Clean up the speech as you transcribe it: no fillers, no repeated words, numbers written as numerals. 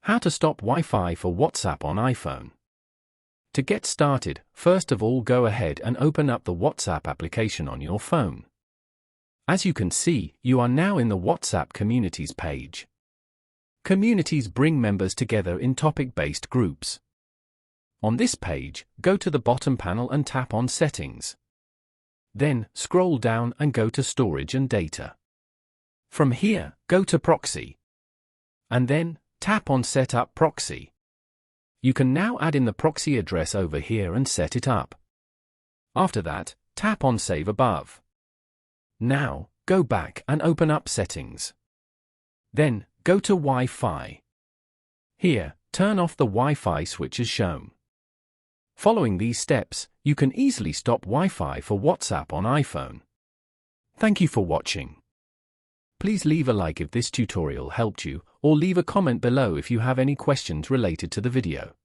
How to stop Wi-Fi for WhatsApp on iPhone. To get started, first of all go ahead and open up the WhatsApp application on your phone. As you can see, you are now in the WhatsApp Communities page. Communities bring members together in topic-based groups. On this page, go to the bottom panel and tap on Settings. Then, scroll down and go to Storage and Data. From here, go to Proxy. And then, tap on Set up Proxy. You can now add in the proxy address over here and set it up. After that, tap on Save Above. Now, go back and open up Settings. Then, go to Wi-Fi. Here, turn off the Wi-Fi switch as shown. Following these steps, you can easily stop Wi-Fi for WhatsApp on iPhone. Thank you for watching. Please leave a like if this tutorial helped you, or leave a comment below if you have any questions related to the video.